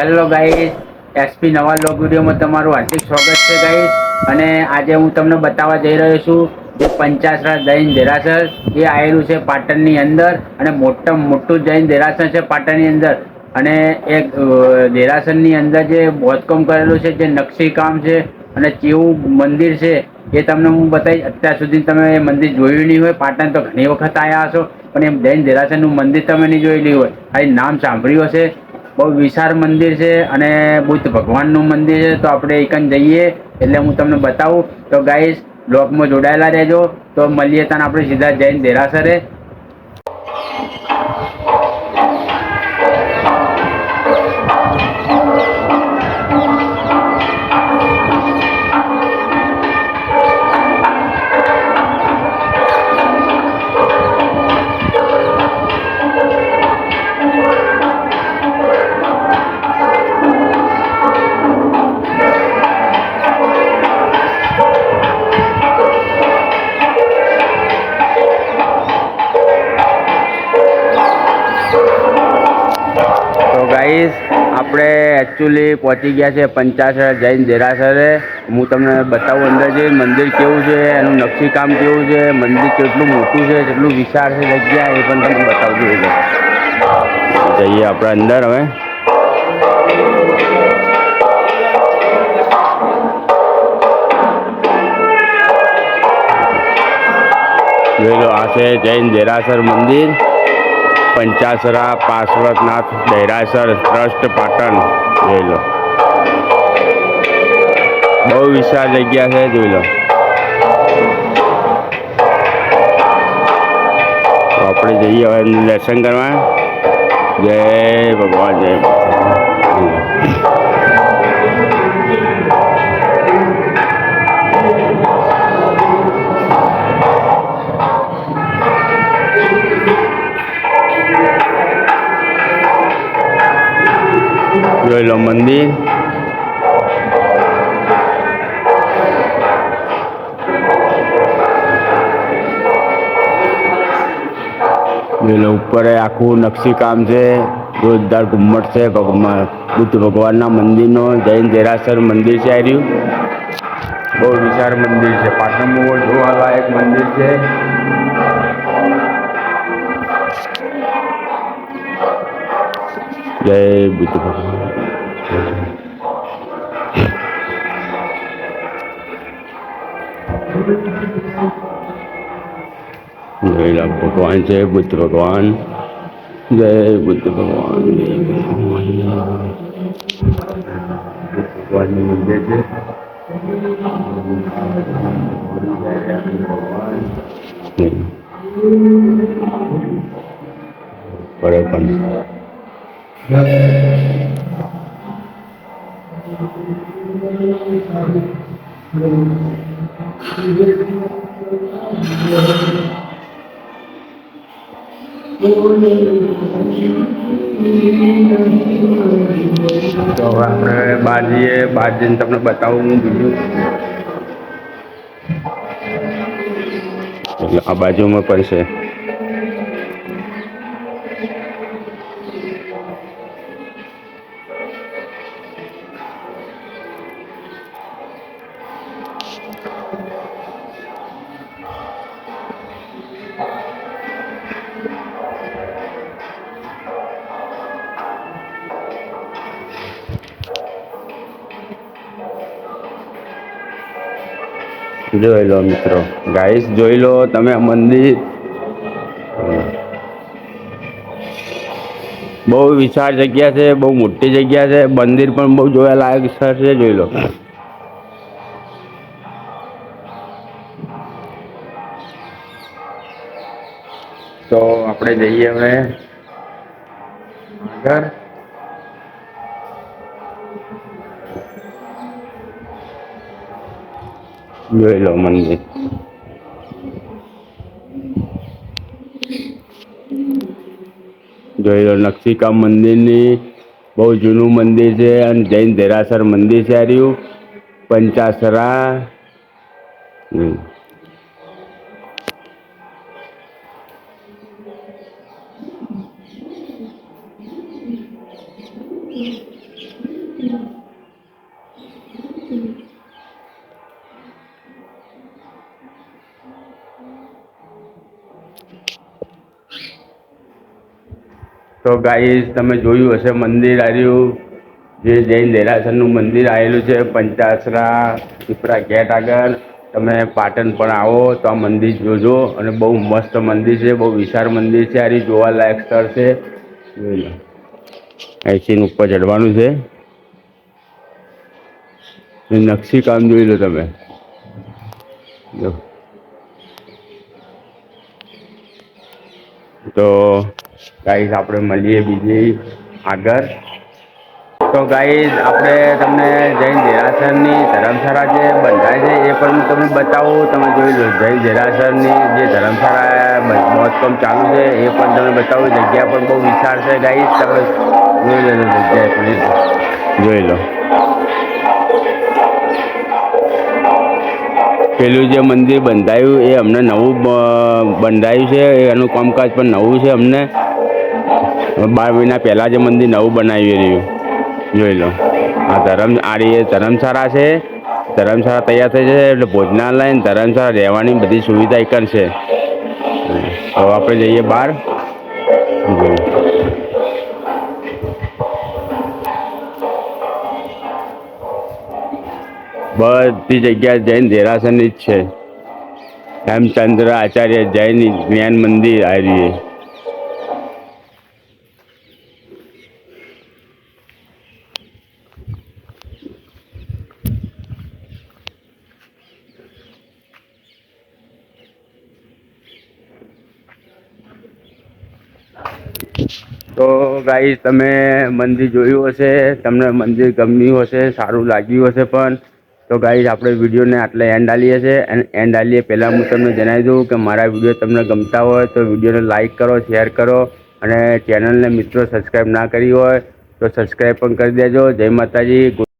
Hello guys, SP નવા log વિડીયોમાં તમારું હાર્દિક સ્વાગત છે ગાઈસ. અને આજે હું તમને બતાવવા જઈ રહ્યો છું જે પંચાસરા જૈન દેરાસર એ આવેલું છે પાટણની અંદર. અને મોટું જૈન દેરાસર છે પાટણની અંદર. અને એક દેરાસરની અંદર જે બાંધકામ કરેલું છે, જે નકશી કામ છે અને કેવું મંદિર છે એ તમને હું બતાવીશ. અત્યાર સુધી તમે એ મંદિર જોયું નહીં હોય. પાટણ તો ઘણી વખત આવ્યા હશો, પણ એમ જૈન દેરાસરનું મંદિર તમે નહીં જોયેલું હોય, ખાલી નામ સાંભળ્યું હશે. બહુ વિશાળ મંદિર છે અને બુદ્ધ ભગવાનનું મંદિર છે. તો આપણે એકન જઈએ એટલે હું તમને બતાવું. તો ગાઈસ, બ્લોગમાં જોડાયેલા રહેજો. તો મળીએ તને આપણે સીધા જૈન દેરાસરે. તો ગાઈસ, આપણે એકચ્યુઅલી પહોંચી ગયા છે પંચાસર જૈન દેરાસરે. હું તમને બતાવું અંદર જે મંદિર કેવું છે, એનું નકશીકામ કેવું છે, મંદિર કેટલું મોટું છે, કેટલું વિશાળ છે જગ્યા, એ પણ તમને બતાવજો. જઈએ આપણે અંદર હવે. જોઈ લો, આ છે જૈન દેરાસર મંદિર, પંચાસરા પાર્શ્વનાથ દેરાસર ટ્રસ્ટ પાટણ. જોઈ લો, બહુ વિશાળ જગ્યા છે. જોઈ લો, તો આપણે જઈએ હવે દર્શન કરવા. જય ભગવાન, જય જોઈ લો મંદિર. જોઈ લો, ઉપર આખું નકશીકામ છે, જોરદાર ઘુમ્મટ છે. બુદ્ધ ભગવાનના મંદિરનો જૈન દેરાસર મંદિર છે. આવ્યું બહુ વિશાળ મંદિર છે. પાટણમાં જોવાલાયક મંદિર છે. જય બુદ્ધ ભગવાન. જય ભગવાન છે, બુદ્ધ ભગવાન. જય બુદ્ધ ભગવાન. જય ભગવાનનું મંદિર છે. પડે પણ તો આપણે બહાર જઈએ. બહાર જઈને તમને બતાવું હું બીજું. એટલે આ બાજુમાં પણ છે. જોઈ લો મિત્રો, ગાઈસ જોઈ લો તમે આ મંદિર. બહુ વિશાળ જગ્યા છે, બહુ મોટી જગ્યા છે. મંદિર પણ બહુ જોવાલાયક સ્થળ છે. જોઈ લો. તો આપણે જઈએ હવે આગળ. જોઈ લો મંદિર. જોઈ લો, નકશીકામ મંદિરની બહુ જૂનું મંદિર છે અને જૈન દેરાસર મંદિર છે. આવ્યું પંચાસરા. તો ગાઈસ તમે જોયું હશે મંદિર આવ્યું, જે જૈન દેરાસરનું મંદિર આવેલું છે પંચાસરા પીપળા ગેટ આગળ. તમે પાટણ પણ આવો તો આ મંદિર જોજો, અને બહુ મસ્ત મંદિર છે, બહુ વિશાળ મંદિર છે. આ જોવાલાયક સ્થળ છે. જોઈ લો, અહીંથી ઉપર ચડવાનું છે. નકશી કામ જોઈ લો તમે. જો તો ગાઈસ આપણે મળીએ બીજી આગળ. તો ગાઈસ આપણે તમને જૈન દેરાસરની ધર્મશાળા જે બંધાય છે એ પણ હું તમને બતાવું. તમે જોઈ લો, જૈન દેરાસરની જે ધર્મશાળા બાંધકામ ચાલુ છે એ પણ તમને બતાવું. જગ્યા પણ બહુ વિશાળ છે ગાઈસ, તમે જોઈ લો જગ્યા પણ જોઈ લો. પેલું જે મંદિર બંધાયું એ અમને નવું બંધાયું છે, એનું કામકાજ પણ નવું છે. અમને 12 મહિના પહેલાં જે મંદિર નવું બનાવી રહ્યું. જોઈ લો, આ ધર્મશાળા છે. ધર્મશાળા તૈયાર થઈ જશે એટલે ભોજનાલય, ધર્મશાળા રહેવાની બધી સુવિધા એક જ છે. તો આપણે જઈએ બહાર. બધી જગ્યા જૈન દેરાસરની જ છે. હેમચંદ્ર આચાર્ય જૈન જ્ઞાન મંદિર આવી. તો ગાઈસ તમે મંદિર જોયું હશે, તમને મંદિર ગમ્યું હશે, સારું લાગ્યું હશે. પણ તો ગાઈસ આપણે વિડીયોને આટલે એન્ડ આલીએ છીએ. અને એન્ડ આલીએ પહેલાં હું તમને જણાવી દઉં કે મારા વિડીયો તમને ગમતા હોય તો વિડીયોને લાઇક કરો, શેર કરો, અને ચેનલને મિત્રો સબસ્ક્રાઈબ ના કરી હોય તો સબસ્ક્રાઈબ પણ કરી દેજો. જય માતાજી.